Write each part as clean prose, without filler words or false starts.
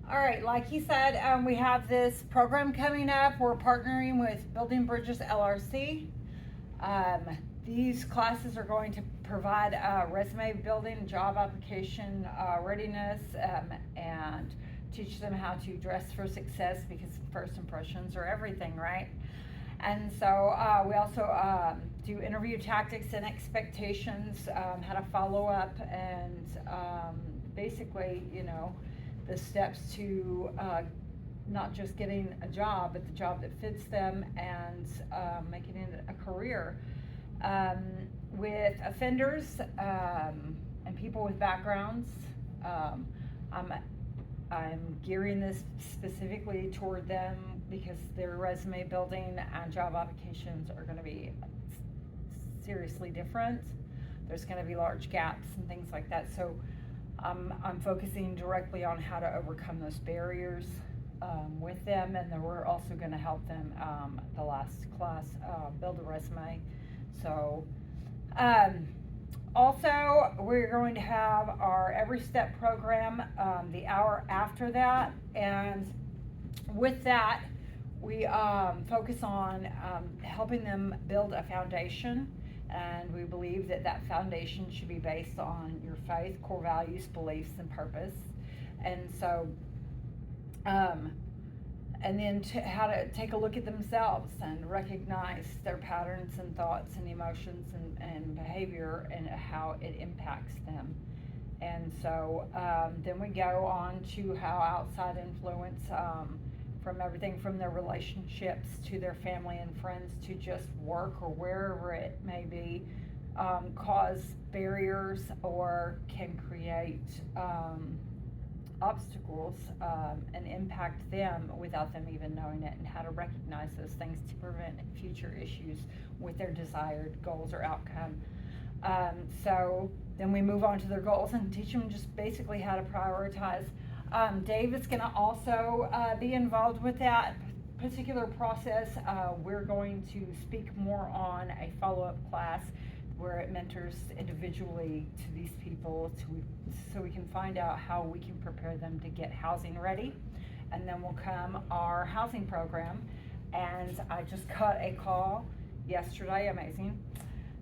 All right, like you said, we have this program coming up. We're partnering with Building Bridges LRC. Um, these classes are going to provide resume building, job application readiness, and teach them how to dress for success because first impressions are everything, right? And so we also do interview tactics and expectations, how to follow up, and basically, the steps to not just getting a job, but the job that fits them and making it a career. Um, with offenders and people with backgrounds, um, I'm I'm gearing this specifically toward them because their resume building and job applications are going to be seriously different. There's going to be large gaps and things like that. So I'm focusing directly on how to overcome those barriers with them, and then we're also going to help them the last class build a resume. So um, also, we're going to have our Every Step program the hour after that, and with that, we focus on helping them build a foundation, and we believe that that foundation should be based on your faith, core values, beliefs, and purpose. And so, and then how to take a look at themselves and recognize their patterns and thoughts and emotions and behavior and how it impacts them. And so then we go on to how outside influence, from everything from their relationships to their family and friends to just work or wherever it may be, cause barriers or can create obstacles and impact them without them even knowing it, and how to recognize those things to prevent future issues with their desired goals or outcome. So then we move on to their goals and teach them just basically how to prioritize. Dave is going to also be involved with that particular process. We're going to speak more on a follow-up class where it mentors individually to these people so we can find out how we can prepare them to get housing ready. And then will come our housing program. And I just got a call yesterday, amazing,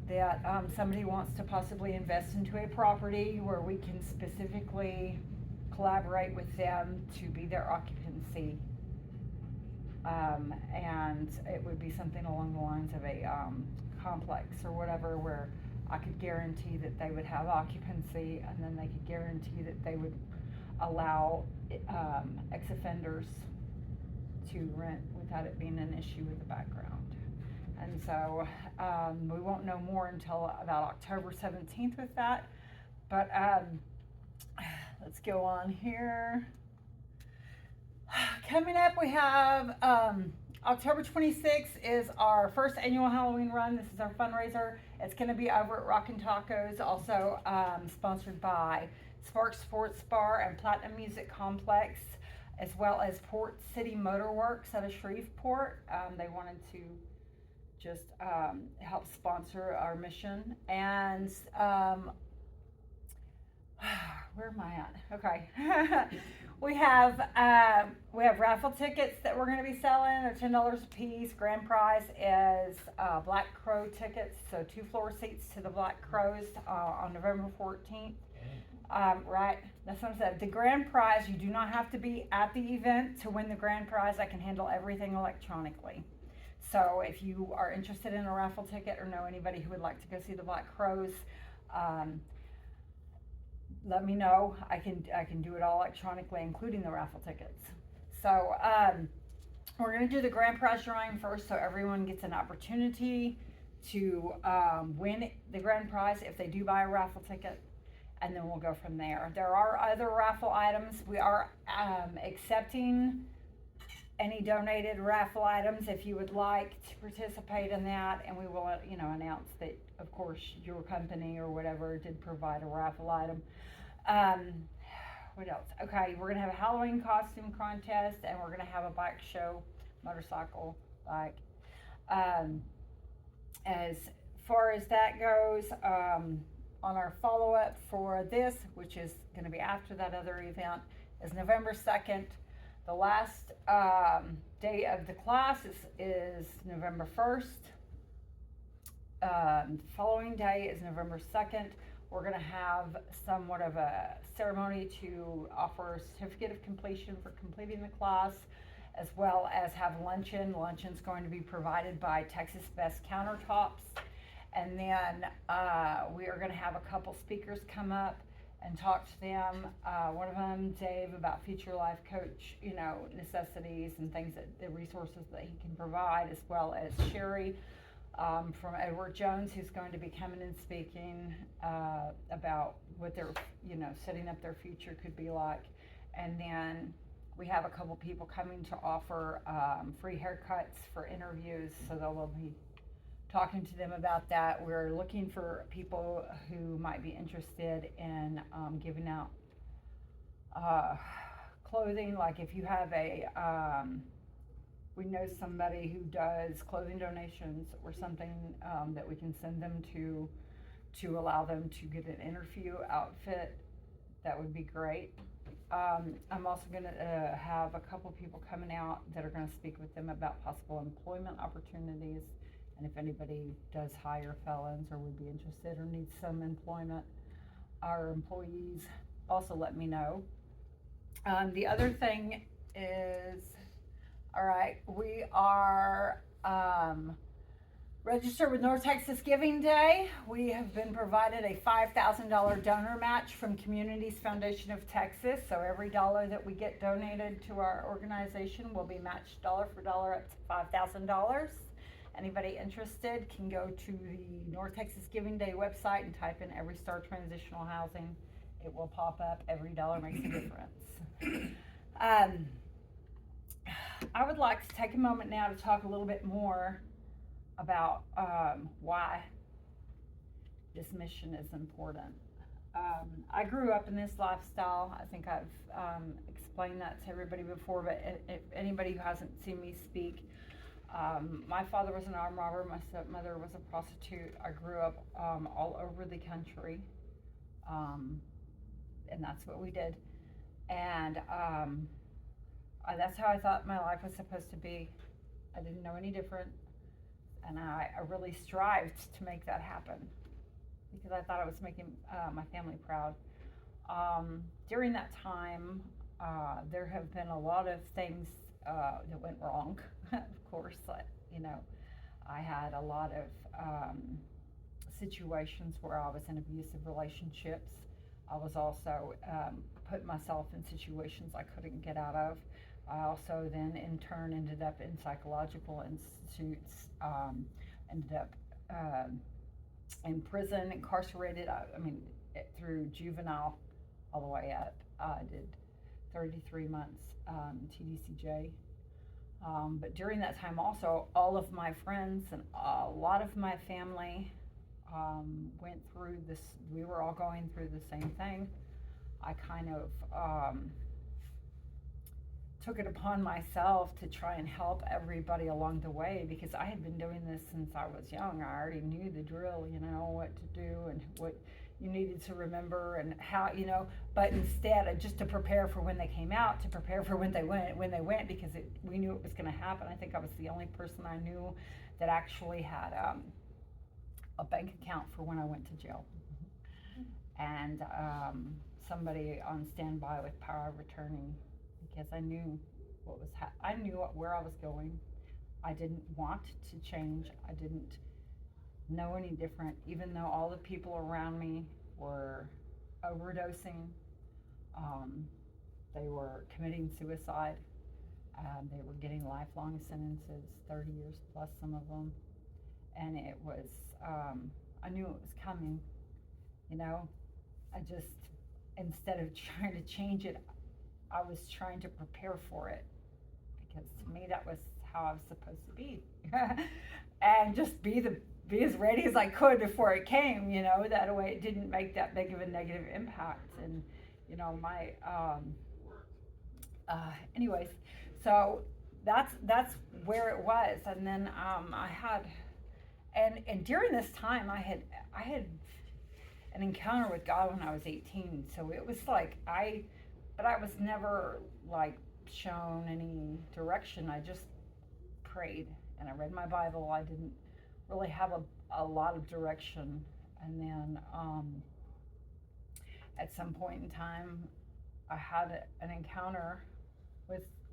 that somebody wants to possibly invest into a property where we can specifically collaborate with them to be their occupancy. And it would be something along the lines of a complex or whatever, where I could guarantee that they would have occupancy, and then they could guarantee that they would allow ex-offenders to rent without it being an issue with the background. And so we won't know more until about October 17th with that. But let's go on here. Coming up, we have October 26th is our first annual Halloween run. This is our fundraiser. It's going to be over at Rockin' Tacos, also sponsored by Spark Sports Bar and Platinum Music Complex, as well as Port City Motor Works out of Shreveport. They wanted to just help sponsor our mission. And where am I at? Okay. we have raffle tickets that we're going to be selling. They're $10 a piece. Grand prize is Black Crow tickets, so 2 floor seats to the Black Crows on November 14th. Right, that's what I said. The grand prize, you do not have to be at the event to win the grand prize. I can handle everything electronically. So if you are interested in a raffle ticket or know anybody who would like to go see the Black Crows, let me know. I can do it all electronically, including the raffle tickets. So we're going to do the grand prize drawing first, so everyone gets an opportunity to win the grand prize if they do buy a raffle ticket, and then we'll go from there. There are other raffle items. We are accepting any donated raffle items if you would like to participate in that, and we will announce that, of course, your company or whatever did provide a raffle item. What else? Okay, we're gonna have a Halloween costume contest, and we're gonna have a bike show, motorcycle, bike. As far as that goes, on our follow-up for this, which is gonna be after that other event, is November 2nd. The last day of the class is November 1st. The following day is November 2nd. We're going to have somewhat of a ceremony to offer a certificate of completion for completing the class, as well as have luncheon. Luncheon's going to be provided by Texas Best Countertops. And then we are going to have a couple speakers come up and talk to them. One of them, Dave, about future life coach, necessities and things the resources that he can provide, as well as Sherry from Edward Jones, who's going to be coming and speaking about what their, setting up their future could be like. And then we have a couple people coming to offer free haircuts for interviews, so they'll be talking to them about that. We're looking for people who might be interested in giving out clothing. Like if you have we know somebody who does clothing donations or something that we can send them to allow them to get an interview outfit. That would be great. I'm also going to have a couple people coming out that are going to speak with them about possible employment opportunities, and if anybody does hire felons or would be interested or needs some employment, our employees, also let me know. The other thing is, all right, we are registered with North Texas Giving Day. We have been provided a $5,000 donor match from Communities Foundation of Texas. So every dollar that we get donated to our organization will be matched dollar for dollar up to $5,000. Anybody interested can go to the North Texas Giving Day website and type in EvryStar Transitional Housing. It will pop up. Every dollar makes a difference. I would like to take a moment now to talk a little bit more about why this mission is important. I grew up in this lifestyle. I think I've explained that to everybody before, but if anybody who hasn't seen me speak, my father was an armed robber. My stepmother was a prostitute. I grew up all over the country, and that's what we did. And that's how I thought my life was supposed to be. I didn't know any different, and I really strived to make that happen because I thought I was making my family proud. During that time, there have been a lot of things that went wrong. Of course, I had a lot of situations where I was in abusive relationships. I was also put myself in situations I couldn't get out of. I also then in turn ended up in psychological institutes, ended up in prison, incarcerated, through juvenile all the way up. I did 33 months TDCJ. But during that time also, all of my friends and a lot of my family went through this. We were all going through the same thing. I kind of took it upon myself to try and help everybody along the way because I had been doing this since I was young. I already knew the drill, what to do and what you needed to remember and how, but instead just to prepare for when they came out, to prepare for when they went because we knew it was going to happen. I think I was the only person I knew that actually had a bank account for when I went to jail. And somebody on standby with power of attorney because I knew what was I knew where I was going. I didn't want to change. I didn't know any different, even though all the people around me were overdosing. They were committing suicide. They were getting lifelong sentences, 30 years plus, some of them. And it was, I knew it was coming, I just, instead of trying to change it, I was trying to prepare for it because to me that was how I was supposed to be. And just be as ready as I could before it came, that way it didn't make that big of a negative impact. And, my, anyways, so that's where it was. And then I had, and during this time I had an encounter with God when I was 18. So it was like I but I was never like shown any direction. I just prayed and I read my Bible. I didn't really have a lot of direction. And then at some point in time, I had an encounter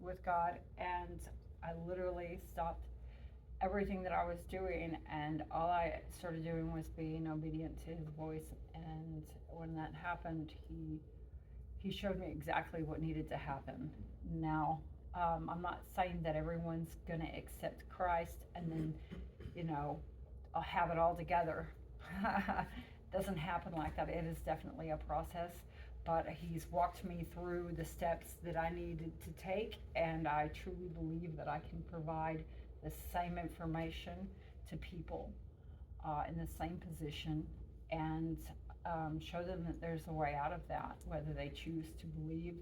with God, and I literally stopped everything that I was doing, and all I started doing was being obedient to his voice. And when that happened, he showed me exactly what needed to happen. Now, I'm not saying that everyone's going to accept Christ and then, I'll have it all together. Doesn't happen like that. It is definitely a process, but he's walked me through the steps that I needed to take, and I truly believe that I can provide the same information to people in the same position, and show them that there's a way out of that, whether they choose to believe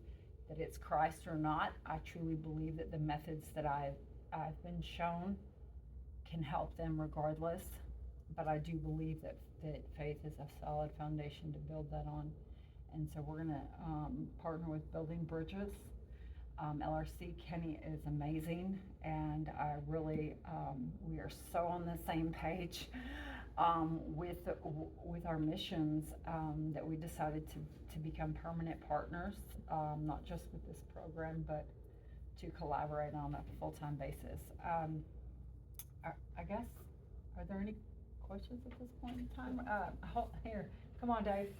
that it's Christ or not. I truly believe that the methods that I've been shown can help them regardless, but I do believe that faith is a solid foundation to build that on. And so we're going to partner with Building Bridges LRC. Kenny is amazing, and I really we are so on the same page with our missions, that we decided to become permanent partners, not just with this program, but to collaborate on a full-time basis. I guess, are there any questions at this point in time? Here, come on, Dave.